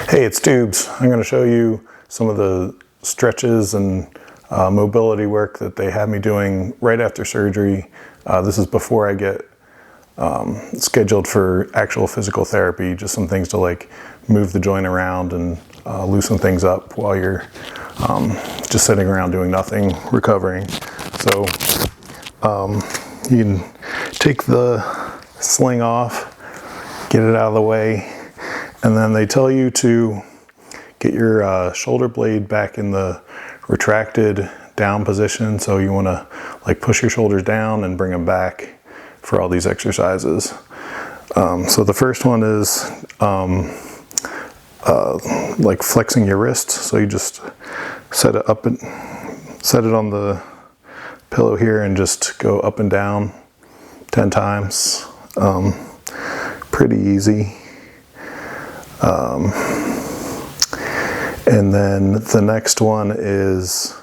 Hey, it's Tubes. I'm going to show you some of the stretches and mobility work that they had me doing right after surgery. This is before I get scheduled for actual physical therapy, just some things to like move the joint around and loosen things up while you're just sitting around doing nothing, recovering. So you can take the sling off, get it out of the way, and then they tell you to get your shoulder blade back in the retracted down position. So you want to like push your shoulders down and bring them back for all these exercises. So the first one is like flexing your wrist. So you just set it up and set it on the pillow here and just go up and down 10 times. Pretty easy. And then the next one is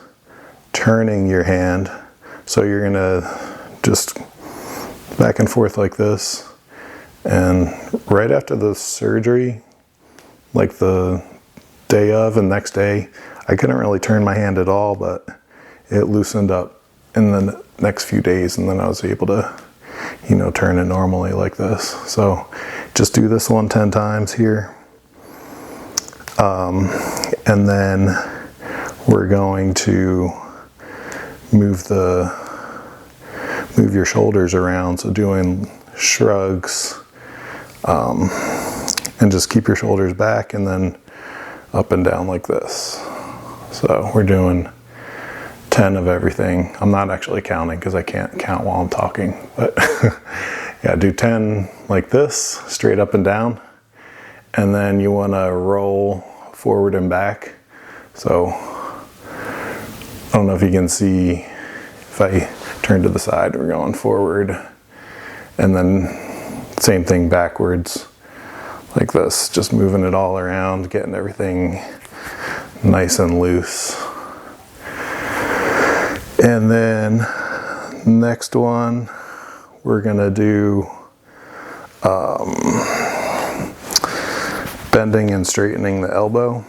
turning your hand. So you're gonna just back and forth like this. And right after the surgery, like the day of and next day, I couldn't really turn my hand at all, but it loosened up in the next few days, and then I was able to, you know, turn it normally like this. So just do this one 10 times here. And then we're going to move your shoulders around. So doing shrugs, and just keep your shoulders back and then up and down like this. So we're doing 10 of everything. I'm not actually counting because I can't count while I'm talking, but yeah, do 10 like this, straight up and down. And then you want to roll forward and back. So I don't know if you can see, if I turn to the side, we're going forward, and then same thing backwards like this, just moving it all around, getting everything nice and loose. And then next one, we're gonna do bending and straightening the elbow.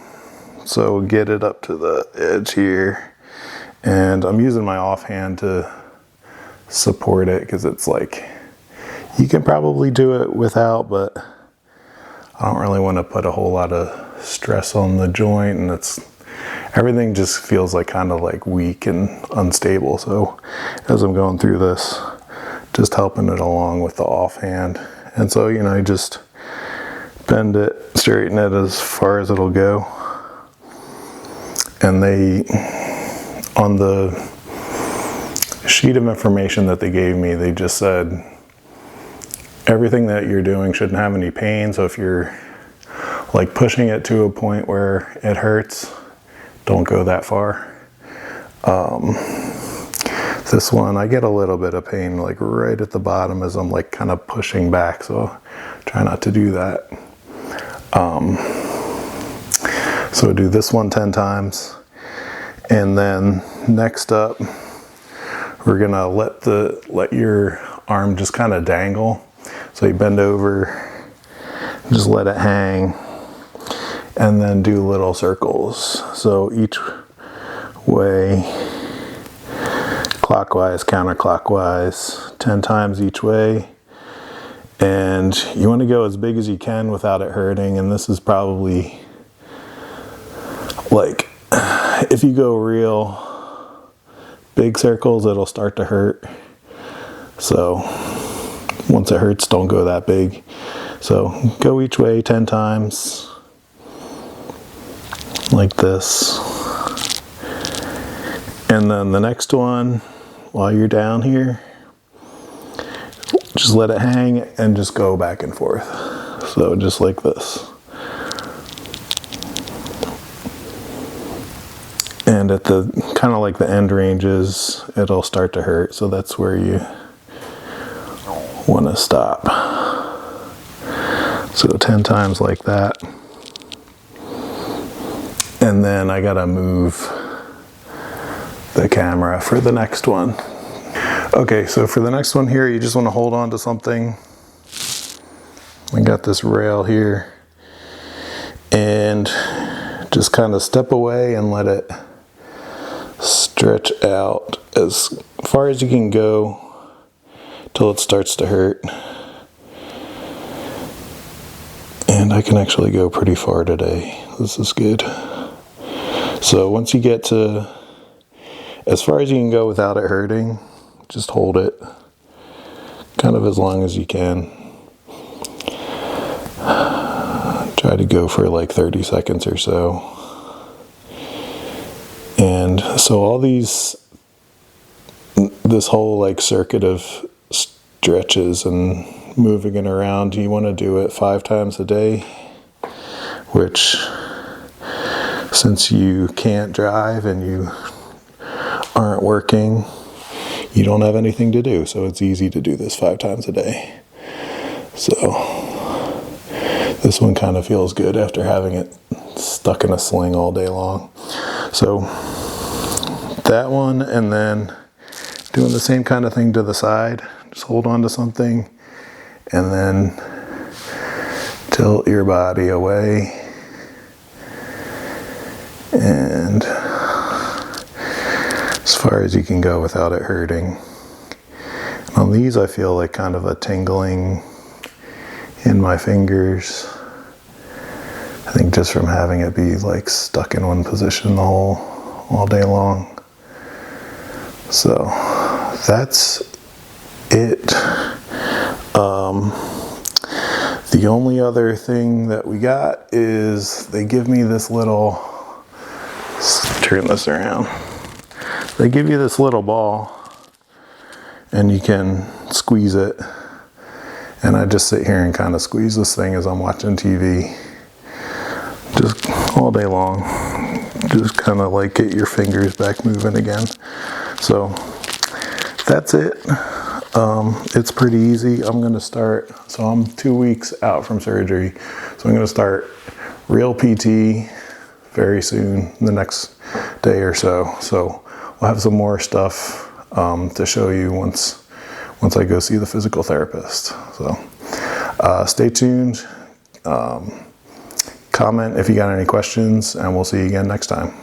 So get it up to the edge here, and I'm using my offhand to support it because it's like, you can probably do it without, but I don't really want to put a whole lot of stress on the joint, and everything just feels like kind of like weak and unstable. So as I'm going through this, just helping it along with the offhand. And so, you know, you just bend it, straighten it as far as it'll go. And on the sheet of information that they gave me, they just said everything that you're doing shouldn't have any pain. So if you're like pushing it to a point where it hurts, don't go that far. This one, I get a little bit of pain like right at the bottom as I'm like kind of pushing back, so try not to do that. So do this one 10 times, and then next up, we're gonna let your arm just kind of dangle. So you bend over, just let it hang, and then do little circles. So each way, clockwise, counterclockwise, 10 times each way. And you want to go as big as you can without it hurting. And this is probably like, if you go real big circles, it'll start to hurt. So once it hurts, don't go that big. So go each way 10 times like this. And then the next one, while you're down here, just let it hang and just go back and forth. So just like this. And at the kind of like the end ranges, it'll start to hurt. So that's where you want to stop. So 10 times like that. And then I gotta move the camera for the next one. Okay, so for the next one here, you just want to hold on to something. I got this rail here, and just kind of step away and let it stretch out as far as you can go till it starts to hurt. And I can actually go pretty far today. This is good. So once you get to as far as you can go without it hurting, just hold it kind of as long as you can. Try to go for like 30 seconds or so. And so all this whole like circuit of stretches and moving it around, you want to do it 5 times a day, which since you can't drive and you aren't working, you don't have anything to do, so it's easy to do this 5 times a day. So this one kind of feels good after having it stuck in a sling all day long. So that one, and then doing the same kind of thing to the side. Just hold on to something and then tilt your body away and as far as you can go without it hurting. And on these I feel like kind of a tingling in my fingers. I think just from having it be like stuck in one position all day long. So that's it. The only other thing that we got is they give me this little, let's turn this around. They give you this little ball and you can squeeze it. And I just sit here and kind of squeeze this thing as I'm watching TV. Just all day long. Just kind of like get your fingers back moving again. So that's it. It's pretty easy. I'm going to start, so I'm 2 weeks out from surgery. So I'm going to start real PT very soon, the next day or so. So we'll have some more stuff to show you once I go see the physical therapist. So stay tuned. Comment if you got any questions, and we'll see you again next time.